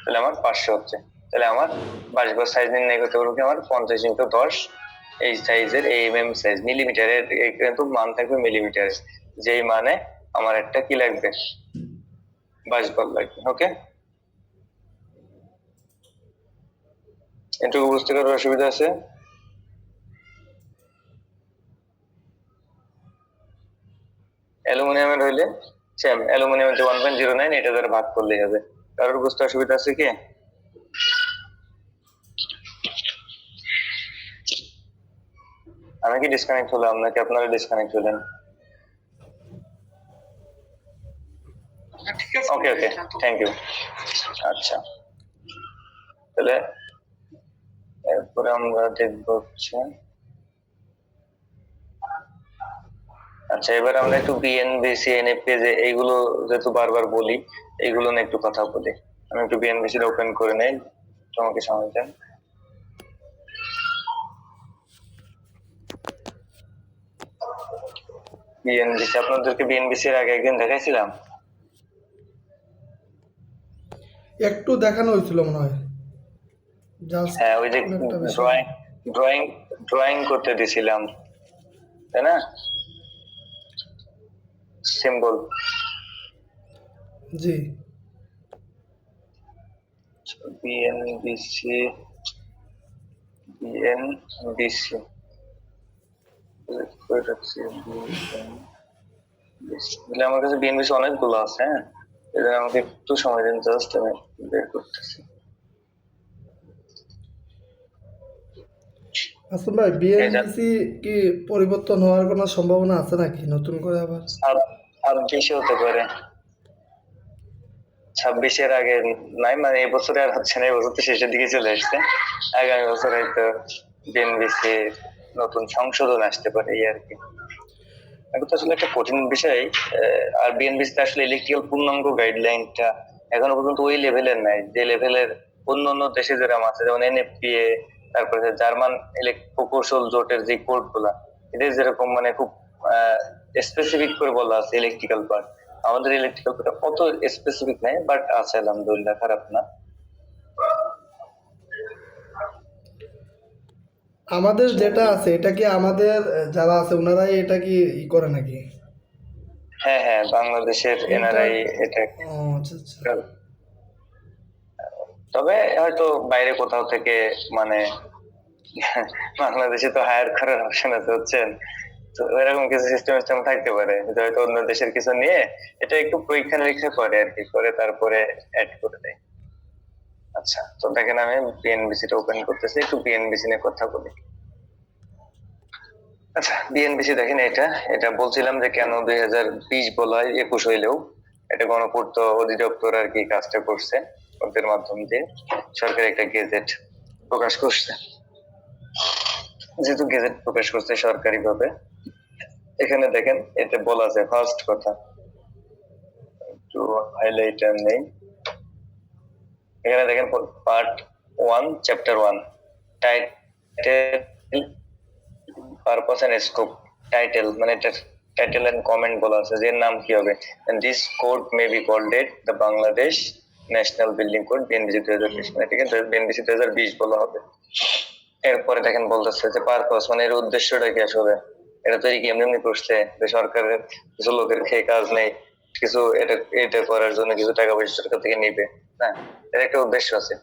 তাহলে আমার 500 হচ্ছে। তাহলে আমার বাসগজ সাইজ নির্ণয় করতে পারবো কি, আমার 50 ইন্টু 10 এই সাইজের এমএম সাইজ, মিলিমিটারের কিন্তু মান থাকবে মিলিমিটারে, যেই মানে আমার একটা কি লাগবে, বাসগজ লাগবে। ওকে, এটুকু বুঝতে করার অসুবিধা আছে? অ্যালুমিনিয়ামের হইলে সেম, অ্যালুমিনিয়ামের 1.09 এটা দ্বারা ভাগ করলেই হবে। কারোর বুঝতে অসুবিধা আছে কি? আমি কি ডিসকানেক্ট হলাম নাকি আপনারা ডিসকানেক্ট হলেন? ঠিক আছে, ওকে ওকে, থ্যাংক ইউ। আচ্ছা, তাহলে এরপরে আমরা দেখব হচ্ছে, আচ্ছা এবার আমরা একটু বিএনবিসি এনএফপি যে এইগুলো যেহেতু বারবার বলি, এইগুলো নিয়ে একটু কথা বলি। আমি একটু বিএনবিসি ওপেন করে নেই, তোমাকে সময় দেন। বিএনবিসি আপনাদেরকে বিএনবিসি এর আগে একদিন দেখাইছিলাম। একটু দেখানো হয়েছিল মনে হয়, জাস্ট হ্যাঁ, ওই যে একটা বিষয়। ড্রয়িং ড্রয়িং করতে দিছিলাম, তাই না? সিম্বল। জি, বিএনবিসি বিএনবিসি আমার কাছে বিএনবিসি অনেকগুলো আছে। হ্যাঁ, এদের আমাকে একটু সময় দিন, জাস্ট আমি বের করতেছি। আসলে ভাই বিএনপিসি কি পরিবর্তন হওয়ার কোনো সম্ভাবনা আছে নাকি নতুন করে আবার? 26 হতে পারে, 26-এর আগে নাই, মানে এই বছরে আর হচ্ছে না, এই বছর তো শেষের দিকে চলে আসছে। আগামী বছর হয়তো বিএনবিসি নতুন সংশোধন আসতে পারে, এই আর কি। এটা তো আসলে একটা কঠিন বিষয়। আর বিএনবিসি আসলে ইলেকট্রিক্যাল পূর্ণাঙ্গ গাইডলাইনটা এখনো পর্যন্ত ওই লেভেলের নাই, যে লেভেলের অন্য অন্য দেশে যেরকম আছে, যেমন এনএফপিএ, তারপরে জার্মান প্রকৌশল জোটের যে কোড গুলা, এদের যেরকম মানে খুব স্পেসিফিক করে বলা আছে ইলেকট্রিক্যাল পার্ট। আমাদের ইলেকট্রিক্যাল পার্ট অত স্পেসিফিক নাই, বাট আছে আলহামদুলিল্লাহ, খারাপ না। আমাদের যেটা আছে এটা কি আমাদের যারা আছে ওনারাই এটা কি করে নাকি? হ্যাঁ হ্যাঁ, বাংলাদেশের এনআরআই এটা। ও আচ্ছা আচ্ছা। তবে হয়তো বাইরে কোথাও থেকে মানে বাংলাদেশে তো হায়ার করার অপশন আছে, হচ্ছেন তো এরকম কিছু সিস্টেম থাকতে পারে, যে হয়তো অন্য দেশের কিছু নিয়ে এটা একটু পরীক্ষা নিরীক্ষা করে আর কি, করে তারপরে অ্যাড করে দেয়। আচ্ছা, তো দেখেন আমি বিএনবিসি টা ওপেন করতেছি, একটু বিএনবিসি নিয়ে কথা বলি। আচ্ছা, বিএনবিসি দেখেন, এটা এটা বলছিলাম যে কেন 2020 বলা হয়, 21 হইলেও এটা গণপূর্ত অধিদপ্তর আর কি কাজটা করছে, ওদের মাধ্যম দিয়ে সরকার একটা গেজেট প্রকাশ করছে। যেহেতু গেজেট প্রকাশ করছে সরকারি ভাবে, এখানে দেখেন এতে বলা আছে ফার্স্ট কথা, একটু হাইলাইটার নেই, এখানে দেখেন part 1 chapter 1 title purpose and scope. Title মানে টাইটেল এন্ড কমেন্ট বলা আছে যে নাম কি হবে, this code may be called it the Bangladesh national building code BNBC 2020, মানে ঠিক আছে বিএনবিসি 2020 বলা হবে। এরপরে দেখেন বলতেছে যে পারপাস মানে এর উদ্দেশ্যটা কি আসলে, এটা তৈরি কি এমনি করছে যে সরকারের কিছু লোকের খেয়ে কাজ নেই, কিছু এটা করার জন্য কিছু টাকা পয়সা সরকার থেকে নিবে, হ্যাঁ এর একটা উদ্দেশ্য আছে।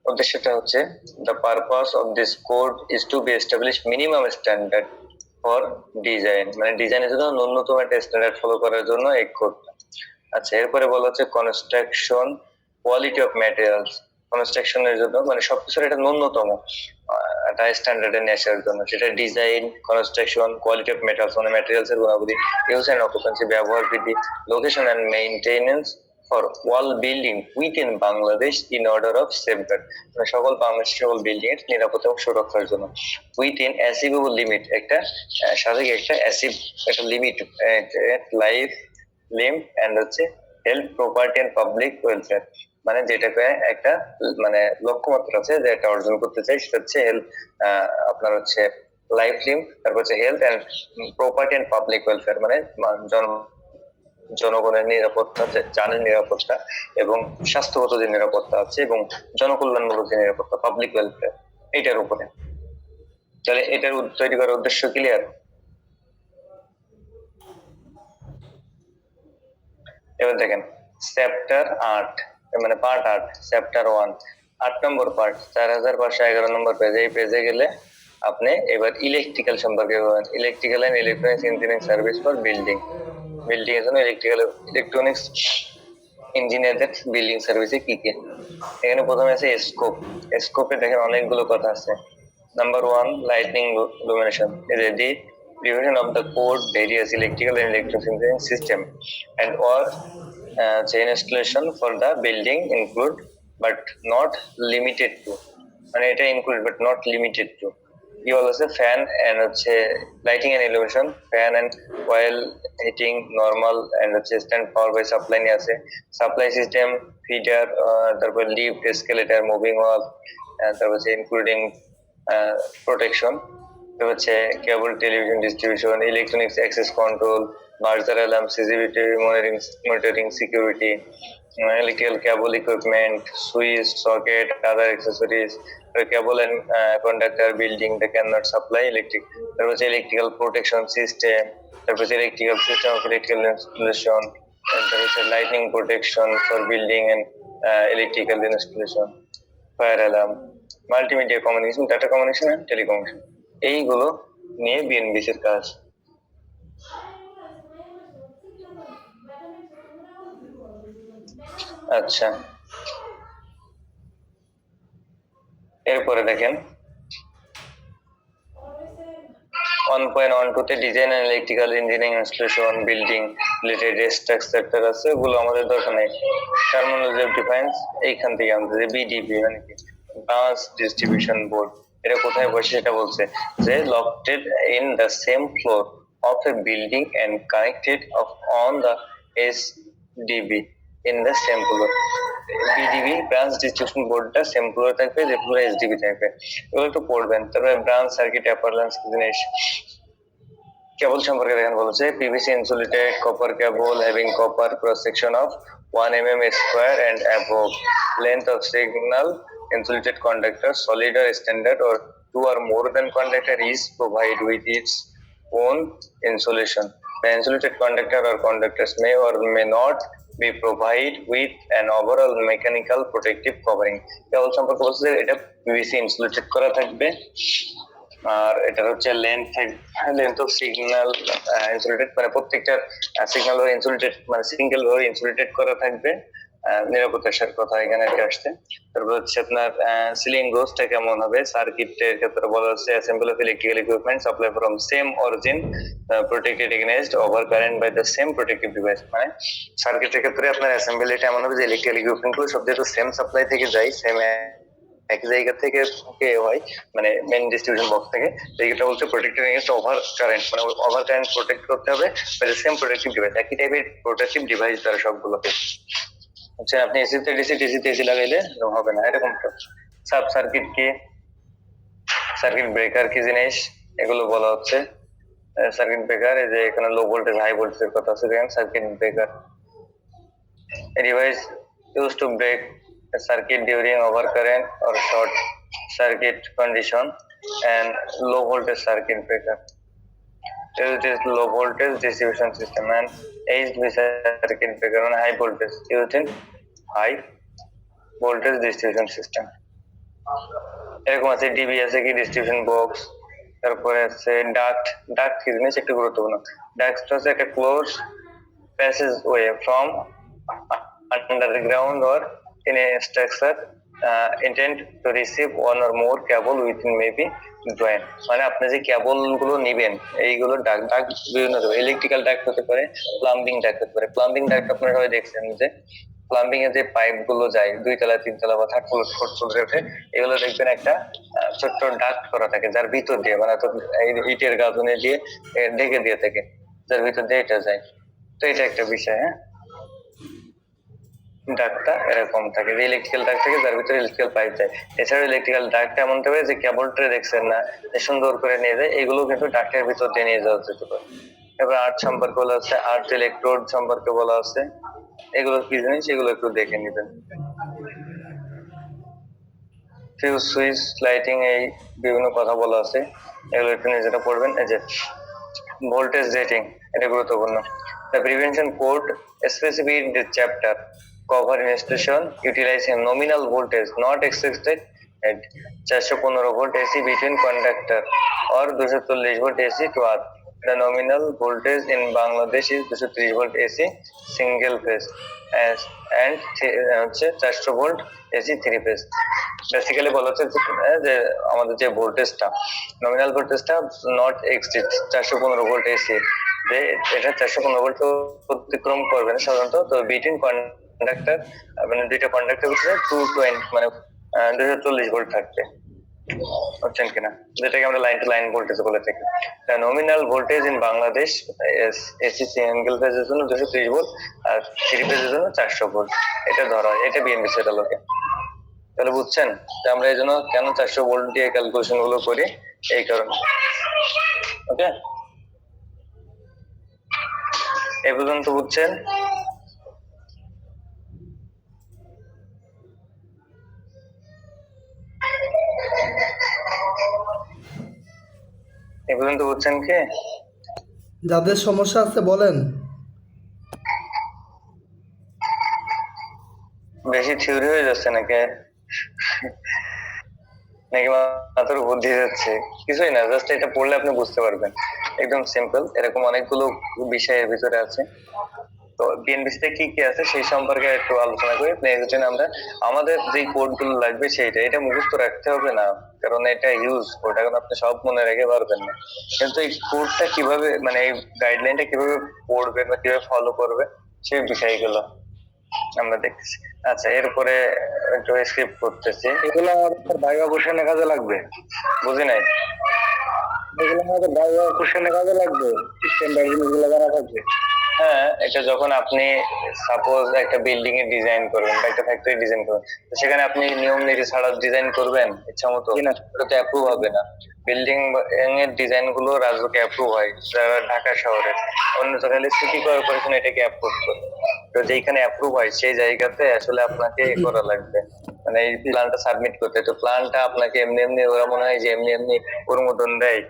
উদ্দেশ্যটা হচ্ছে the purpose of this code is to be established minimum standard for design, মানে ডিজাইনের জন্য ন্যূনতম একটা স্ট্যান্ডার্ড ফলো করার জন্য এই কোডটা। আচ্ছা, এরপরে বলা হচ্ছে কনস্ট্রাকশন কোয়ালিটি অফ ম্যাটেরিয়ালস, কনস্ট্রাকশনের জন্য মানে সবকিছুর একটা ন্যূনতম মানটা স্ট্যান্ডার্ডে নিয়ে আসার জন্য, সেটা design, construction, quality of metals মানে ম্যাটেরিয়ালস এর গুণাবলী, ইউজ এন্ড অকুপেন্সি ব্যবহার বিধি, location and maintenance for wall building within Bangladesh in order of safeguard, মানে সকল বাংলাদেশ সকল বিল্ডিং এর নিরাপত্তা এবং সুরক্ষার জন্য। উইথিন অ্যাচিভেবল লিমিট, একটা সাথে একটা অ্যাচিভ একটা লিমিট, লাইফ লিম এন্ড হচ্ছে health property and public welfare, মানে যেটাকে একটা মানে লক্ষ্যমাত্রা আছে যে এটা অর্জন করতে চাই, সেটা হচ্ছে হেলথ, আপনার হচ্ছে লাইফ লিম, তারপর হচ্ছে health and property and public welfare, মানে জনগণের নিরাপত্তা, জানের নিরাপত্তা এবং স্বাস্থ্যগত যে নিরাপত্তা আছে এবং জনকল্যাণমূলক যে নিরাপত্তা, পাবলিক ওয়েলফেয়ার, এইটার উপরে। তাহলে এটার তৈরি করার উদ্দেশ্য ক্লিয়ার? এবার দেখেন চ্যাপ্টার 8, মানে পার্ট 8, চ্যাপ্টার 1, 8 নম্বর পার্ট, 4511 নম্বর পেজ। এই পেজে গেলে আপনি এবার ইলেকট্রিক্যাল সম্পর্কে বলবেন, electrical and electronics engineering service for building, building এর জন্য ইলেকট্রনিক্স ইঞ্জিনিয়ারদের বিল্ডিং সার্ভিসে কি কি। এখানে প্রথমে আছে স্কোপ। স্কোপে দেখেন অনেকগুলো কথা আছে। Number 1, lightning illumination is a division of the code various electrical and electrical system and or chain installation for the building include but not limited to, মানে এটা include but not limited to। কি বলছে? ফ্যান এন্ড হচ্ছে lighting and illumination, fan and coil heating, normal and হচ্ছে স্ট্যান্ড পাওয়ার বাই সাপ্লাই নিয়ে আছে, সাপ্লাই সিস্টেম, ফিডার, তারপর লিফট, এসকেলেটর, মুভিং ওয়াল, তারপর হচ্ছে ইনক্লুডিং প্রোটেকশন, তারপর হচ্ছে cable television distribution, electronics access control, burglar alarm, CCTV monitoring security, electrical cable equipment, switch, socket, other accessories, cable and conductor building that cannot supply electric. There was electrical protection system, there was electrical system of electrical installation, and there was a lightning protection for building and electrical installation, fire alarm, multimedia communication, data communication and telecommunication. এইগুলো নিয়ে বিএনবিসির কাজ। আচ্ছা, এরপরে দেখেন 1.12 তে design and electrical engineering installation building related structure আছে, ওগুলো আমাদের দরকার নেই। টার্মিনোলজি অফ ডিফারেন্স এইখান থেকে আমাদের যে বিডিবি মানে কি ব্রাঞ্চ ডিস্ট্রিবিউশন বোর্ড, এটা কোথায় বসে সেটা বলছে যে located in the same floor of a building and connected on the SDB in the same floor। BDB branch distribution বোর্ডটা সেম ফ্লোরে থাকবে যে পুরো এসডিবি থাকবে, এগুলো একটু পড়বেন। তারপরে ব্রাঞ্চ সার্কিট অ্যাপারেন্স জিনিস। কেবল সম্পর্কে দেখেন বলেছে PVC insulated copper cable having copper cross section of 1 mm square and above, length of signal insulated conductor solid or standard or two or more than conductor is provided with its own insulation. The insulated conductor or conductors may or may not be provided with an overall mechanical protective covering। কেবল সম্পর্কে বলছে যে এটা পিভিসি ইনসুলেটেড করা থাকবে, আর এটা হচ্ছে লেন্থ অফ সিগন্যাল ইনসুলেটেড, মানে প্রত্যেকটা সিগন্যাল ভাবে ইনসুলেটেড, মানে সিঙ্গেল ভাবে ইনসুলেটেড করা থাকবে, নিরাপত্তার কথা এখানে আসছে। তারপর হচ্ছে আপনার সিলিং গোসটা কেমন হবে, সার্কিটের ক্ষেত্রে বলা হচ্ছে assemble of electrical equipment supply from same origin protected against over current by the same protective device, মানে সার্কিটের ক্ষেত্রে আপনার অ্যাসেম্বলিটা এমন হবে যে ইলেকট্রিক্যাল ইকুইপমেন্ট গুলো সব যেহেতু সেম সাপ্লাই থেকে যায়, সেম এক জায়গা থেকে হয়, মানে মেইন ডিস্ট্রিবিউশন বক্স থেকে, এইটা বলছে প্রোটেক্টেড এগেইনস্ট ওভার কারেন্ট, মানে ওভার কারেন্ট প্রোটেক্ট করতে হবে by the same protective device, একই টাইপের প্রোটেক্টিভ ডিভাইস দ্বারা সবগুলোকে। আচ্ছা, আপনি এসিতে ডিসিতে এসি লাগাইলে হবে না, এরকম তো। সাব সার্কিট কি, সার্কিট ব্রেকার কি জিনিস, এগুলো বলা হচ্ছে। সার্কিট ব্রেকার, এই যে এখানে লো ভোল্টেজ হাই ভোল্টেজের কথা আছে, দেখেন circuit breaker device use to break a circuit during overcurrent or short circuit condition, and low voltage circuit breaker. It is low voltage distribution system, and HV circuit breaker on high voltage used in high voltage distribution system. এরকম আছে ডিবি আছে কি ডিস্ট্রিবিউশন বক্স, তারপরে আছে ডাক্ট। ডাক্ট কি জিনিস একটু গুরুত্বপূর্ণ। ডাক্ট হচ্ছে একটা close passage way from underground or in a structure intend to receive one or more cable within maybe join, মানে আপনি যে কেবল গুলো নিবেন এইগুলো ডাক ডাক বিভিন্ন ইলেকট্রিক্যাল ডাক্ট হতে পারে, প্লাম্বিং ডাক্ট হতে পারে। প্লাম্বিং ডাক্ট আপনারা সবাই দেখছেন যে প্লাম্বিং এর যে পাইপ গুলো যায় 2 তলা 3 তলা বা 3rd ফ্লোর 4th ফ্লোরে ওঠে, এগুলো দেখবেন একটা ছোট্ট ডাক্ট করা থাকে যার ভিতর দিয়ে মানে তো এই ইটের গাঁথুনি দিয়ে ঢেকে দিয়ে থাকে, যার ভিতর দিয়ে এটা যায়। তো এটা একটা বিষয়। হ্যাঁ, ডাক্টটা এরকম থাকে যে ইলেকট্রিক্যাল ডাক্ট থেকে যার ভিতরে ইলেকট্রিক্যাল পাইপ যায়। এছাড়াও ইলেকট্রিক্যাল ডাক্ট এমন হবে যে কেবল ট্রে দেখছেন না সুন্দর করে নিয়ে যায়, এগুলো কিন্তু ডাক্টের ভিতর দিয়ে নিয়ে যাওয়া যেতে পারে। এবার আর্ট সম্পর্কে বলা আছে, আর্ট ইলেকট্রোড সম্পর্কে বলা আছে, এগুলো কি জিনিস এগুলো একটু দেখে নেবেন। ফিউজ সুইচ লাইটিং এই বিভিন্ন কথা বলা আছে, এগুলো একটু নিজেরা পড়বেন। এই যে ভোল্টেজ রেটিং, এটা গুরুত্বপূর্ণ। The prevention code specified in this chapter cover installation utilizing nominal voltage not exceeded at 415 volt AC between conductor or 240 volt AC to earth. The nominal voltage in Bangladesh is 230 volt AC single phase and 400 volt AC 3 phase. Basically বলা হচ্ছে যে আমাদের যে ভোল্টেজটা নমিনাল ভোল্টেজটা নট এক্সিড 415 ভোল্ট এসি, যে এটা 415 ভোল্ট অতিক্রম করবে না সাধারণত। তো বিটুইন কন্ডাক্টর মানে দুইটা কন্ডাক্টর ভিতরে 220 মানে 240 ভোল্ট থাকবে, বুঝছেন কিনা, যেটাকে আমরা লাইন টু লাইন ভোল্টেজ বলে থাকি। Nominal voltage in Bangladesh AC single ফেজের জন্য 230 ভোল্ট আর 3 ফেজের জন্য 400 ভোল্ট, এটা ধরা হয়। এটা বিএনবি সেটা লোকে, তাহলে বুঝছেন আমরা এই জন্য কেন 400 ভোল্ট দিয়ে ক্যালকুলেশন গুলো করি, এই কারণে। ওকে, এই পর্যন্ত বুঝছেন? এই পর্যন্ত বুঝছেন কি? যাদের সমস্যা আছে বলেন। বেশি থিওরি হয়ে যাচ্ছে নাকি নাকি মাথার বুদ্ধি যাচ্ছে? কিছুই না, জাস্ট এটা পড়লে আপনি বুঝতে পারবেন, একদম সিম্পল। এরকম অনেকগুলো বিষয়ের ভিতরে আছে। তো বিএনবিসিতে কি কি আছে সেই সম্পর্কে একটু আলোচনা করি। নেক্সট দিন আমরা আমাদের যে কোড গুলো লাগবে সেইটা এটা মুখস্থ রাখতে হবে না, কারণ এটা ইউজ কোড, এখন আপনি সব মনে রেখে পারবেন না। কিন্তু এই কোডটা কিভাবে মানে এই গাইডলাইনটা কিভাবে পড়বে বা কিভাবে ফলো করবে সেই বিষয়গুলো আমরা দেখতেছি। আচ্ছা, এরপরে একটু স্ক্রিপ্ট করতেছি। এগুলো আমাদের ভাইবা কোশ্চেনে কাজে লাগবে। বুঝি নাই? এগুলো আমাদের ভাইবা কোশ্চেনে কাজে লাগবে, স্ট্যান্ডার্ড জিনিসগুলো জানা থাকবে। হ্যাঁ, এটা যখন আপনি সাপোজ একটা বিল্ডিং এর ডিজাইন করবেন বা একটা ফ্যাক্টরি ডিজাইন করবেন, তো সেখানে আপনি নিয়ম নীতি ছাড়া ডিজাইন করবেন ইচ্ছা মতো, এটা তো অ্যাপ্রুভ হবে না। বিল্ডিং এর ডিজাইন গুলো রাজুকে অ্যাপ্রুভ হয়, যারা ঢাকা শহরে, অন্য জায়গায় সিটি কর্পোরেশন এটাকে অ্যাপ্রুভ করে। তো যেখানে অ্যাপ্রুভ হয় সেই জায়গাতে আসলে আপনাকে করা লাগবে, মানে এই প্ল্যানটা সাবমিট করতে। তো প্ল্যানটা আপনাকে এমনি এমনি ওরা মনে হয় যে এমনি এমনি অনুমোদন দেয়,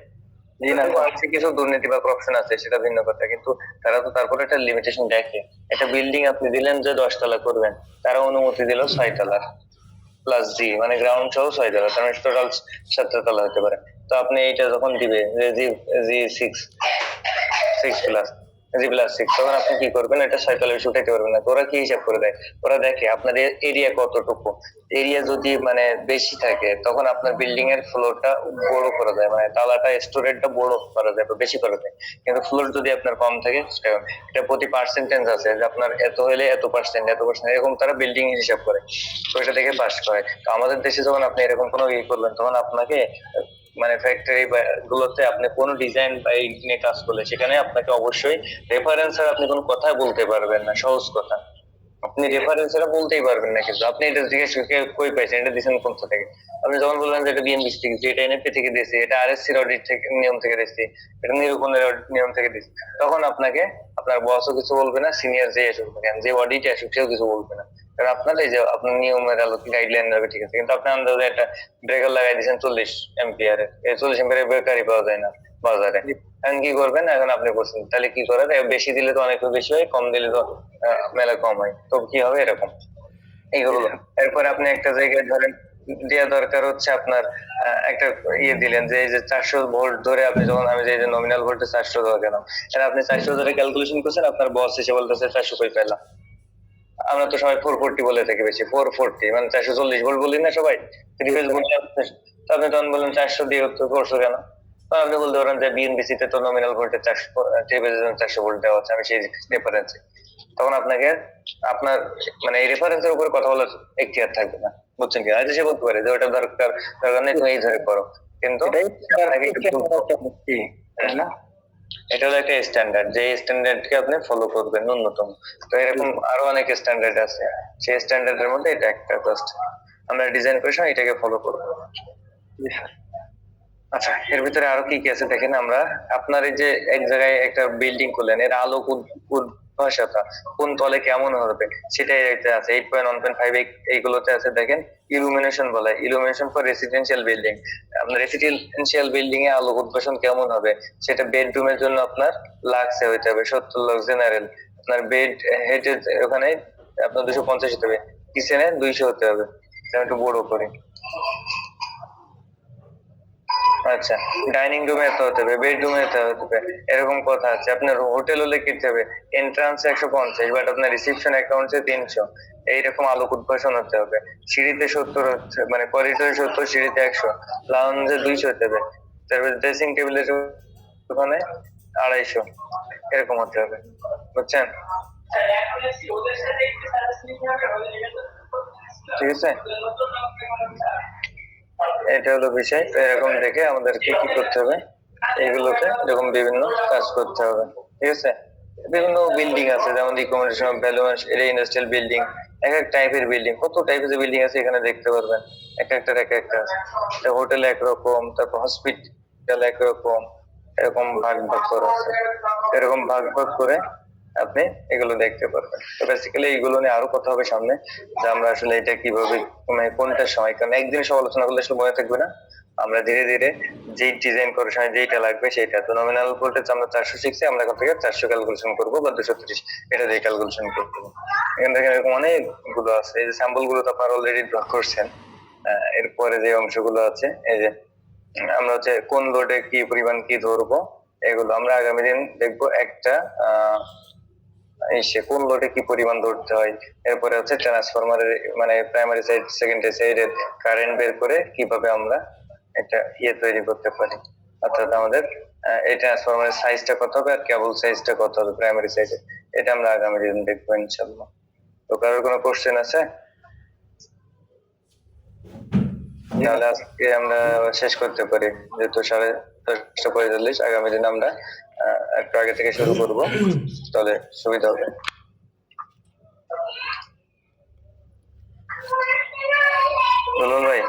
কিছু দুর্নীতি বা করপশন আছে সেটা ভিন্ন কথা, কিন্তু তারা তো তারপরে একটা লিমিটেশন দেখে। একটা বিল্ডিং আপনি দিলেন যে 10 তলা করবেন, তারা অনুমতি দিল 6 তলার প্লাস জি মানে গ্রাউন্ড সহ 6 তলা, তার মানে টোটাল 17 তলা হতে পারে। তো আপনি এইটা যখন দিবে যে জি জি 6 প্লাস জি প্লাস 6, তখন আপনি কি করবেন, এটা 6 তলায় উঠাইতে পারবেন না। তো ওরা কি হিসাব করে দেয়, ওরা দেখে আপনার এরিয়া কতটুকু, এরিয়া যদি মানে বেশি থাকে তখন আপনার বিল্ডিং এর ফ্লোরটা বড় করা যায়, মানে তালাটা স্টোরেজটা বড় করা যায় বা বেশি করা যায়। কিন্তু ফ্লোর যদি আপনার কম থাকে এটা প্রতি পার্সেন্টেজ আছে যে আপনার এত হলে এত পার্সেন্ট এরকম তারা বিল্ডিং হিসাব করে, তো এটা দেখে পাস করে। তো আমাদের দেশে যখন আপনি এরকম কোনো ইয়ে করবেন তখন আপনাকে মানে ফ্যাক্টরি গুলোতে আপনি কোনো ডিজাইন বা এই নিয়ে কাজ করলে সেখানে আপনাকে অবশ্যই রেফারেন্স আর আপনি কোনো কথা বলতে পারবেন না, সহজ কথা আপনি রেফারেন্স এরা বলতেই পারবেন না। কিন্তু আপনি এটা জিজ্ঞেস কই পাইছেন, এটা দিয়েছেন কোন থেকে, আপনি যখন বললেন যে এটা বিএনবি থেকে দিয়েছি, এটা এনএফপি থেকে দিয়েছি, এটা আরএসসির অডিট থেকে নিয়ম থেকে দিয়েছি, এটা নিরূপণের নিয়ম থেকে দিয়েছি, তখন আপনাকে আপনার বসও কিছু বলবে না, সিনিয়র যে আসুক না কেন, যে অডিটে আসুক সেও কিছু বলবে না, কারণ আপনার এই যে আপনার নিয়মের আলোকে গাইডলাইন হবে, ঠিক আছে। কিন্তু আপনি আন্দাজে একটা ব্রেকার লাগাই দিয়েছেন 40 এম্পিয়ার, এই 40 এম্পিয়ারের ব্রেকারই পাওয়া যায় না বাজারে, এখন কি করবেন, এখন আপনি করছেন, তাহলে কি করেন, বেশি দিলে তো অনেক বেশি হয়, কম দিলে তো মেলা কম হয়, তো কি হবে এরকম এইগুলো। এরপরে আপনি একটা জায়গায় ধরেন দেওয়া দরকার হচ্ছে আপনার একটা ইয়ে দিলেন যে এই যে 400 ভোল্ট ধরে আপনি যখন আমি যে নমিনাল ভোল্টেজ 400 ধরে গেলাম, তাহলে আপনি 400 ধরে ক্যালকুলেশন করছেন, আপনার বস এসে বলতেছে 400 কই পেলাম, আমরা তো সবাই 440 বলে থাকি বেশি, 440 মানে 440 ভোল্ট বলি না সবাই, 3 ফেজ বলি। তো আপনি তখন বললেন 400 দিয়ে উত্তর করছো কেন? তো আপনি বলতে পারেন যে বিএনবিসি তে তো নমিনাল ভোল্টেজ 400, 3 ফেজের জন্য 400 ভোল্ট দেওয়া আছে, আমি সেই রেফারেন্সে। তখন আপনাকে আপনার মানে এই রেফারেন্সের উপরে কথা বলার এখতিয়ার থাকবে না, বুঝছেন কি? আচ্ছা, সে বলতে পারে যে ওটা দরকার নেই, তুমি এই ধরে করো, কিন্তু আপনাকে একটু তাই না? এটা হলো একটা স্ট্যান্ডার্ড, যে স্ট্যান্ডার্ড কে আপনি ফলো করবেন ন্যূনতম। তো এরকম আরো অনেক স্ট্যান্ডার্ড আছে, সেই স্ট্যান্ডার্ডের মধ্যে এটা একটা জাস্ট আমরা ডিজাইন করার সময় এটাকে ফলো করবো। আচ্ছা, এর ভিতরে আরো কি কি আছে দেখেন। আমরা আপনার এই যে এক জায়গায় একটা বিল্ডিং করলেন, এর আলোক উদ্ভাসতা কোন তলে কেমন হবে সেটাই একটা আছে। 8.1.5 এইগুলোতে আছে দেখেন, ইলুমিনেশন বলে, ইলুমিনেশন ফর রেসিডেন্সিয়াল বিল্ডিং। আপনার রেসিডেন্সিয়াল বিল্ডিং এ আলোক উদ্ভাসন কেমন হবে সেটা বেডরুমের জন্য আপনার লাক্সে হইতে হবে 70 লাক্স জেনারেল। আপনার বেড হেডের ওখানে আপনার 250 হতে হবে, কিচেনে 200 হতে হবে। আমি একটু বড় করি। আচ্ছা, ডাইনিং রুমে এত হতে হবে, বেডরুমে এত হতে হবে, এরকম কথা আছে। আপনার হোটেল হলে কি হবে, এন্ট্রান্স 150, বাট আপনার রিসেপশন অ্যাকাউন্টে 300, এইরকম আলোক উদ্ভাসন হতে হবে। সিঁড়িতে 70 হচ্ছে, মানে করিডোরে 70, সিঁড়িতে 100, লাউঞ্জে 200 হতে হবে। তারপরে ড্রেসিং টেবিলের ওখানে 250, এরকম হতে হবে, বুঝছেন? ঠিক আছে, এটা হলো বিষয়। তো এরকম দেখে আমাদেরকে কি করতে হবে, এগুলোকে এরকম বিভিন্ন কাজ করতে হবে। ঠিক আছে, বিভিন্ন বিল্ডিং আছে, যেমন রিকমেন্ডেশন ভ্যালুয়েন্স, এটা ইন্ডাস্ট্রিয়াল বিল্ডিং, এক এক টাইপের বিল্ডিং, কত টাইপের বিল্ডিং আছে এখানে দেখতে পারবেন। এক একটা আছে, হোটেল একরকম, তারপর হসপিটাল একরকম, এরকম ভাগ ভাগ করা আছে। এরকম ভাগ ভাগ করে আপনি এগুলো দেখতে পারবেন। তো বেসিক্যালি এইগুলো নিয়ে আরো কথা হবে সামনে, যে আমরা আসলে এটা কিভাবে মানে কোনটা সময়, কারণ একদিন সব আলোচনা করলে আসলে মনে থাকবে না। আমরা ধীরে ধীরে যেই ডিজাইন করার সময় যেইটা লাগবে সেটা, তো নমিনাল ভোল্টেজ আমরা 400 শিখছি, আমরা এখন থেকে 400 ক্যালকুলেশন করবো বা 230 এটা দিয়ে ক্যালকুলেশন করবো। এখান থেকে এরকম অনেকগুলো আছে, এই যে স্যাম্পল গুলো তো আপনারা অলরেডি ড্র করছেন। এরপরে যে অংশগুলো আছে, এই যে আমরা হচ্ছে কোন লোডে কি পরিমাণ কি ধরবো, এগুলো আমরা আগামী দিন দেখবো। একটা কোন লোডে কি পরিমাণ ধরতে হয়, এরপরে হচ্ছে ট্রান্সফরমারের মানে প্রাইমারি সাইড সেকেন্ডারি সাইডের কারেন্ট বের করে কিভাবে আমরা একটা তৈরি করতে পারি, অর্থাৎ আমাদের এই ট্রান্সফরমারের সাইজটা কত হবে আর কেবল সাইজটা কত হবে প্রাইমারি সাইডে, এটা আমরা আগামী দিন দেখবো ইনশাআল্লাহ। তো কারোর কোনো কোশ্চেন আছে? তাহলে আজকে আমরা শেষ করতে পারি, যেহেতু 10:45। আগামী দিন আমরা একটু আগে থেকে শুরু করব, তাহলে সুবিধা হবে। বলুন ভাই।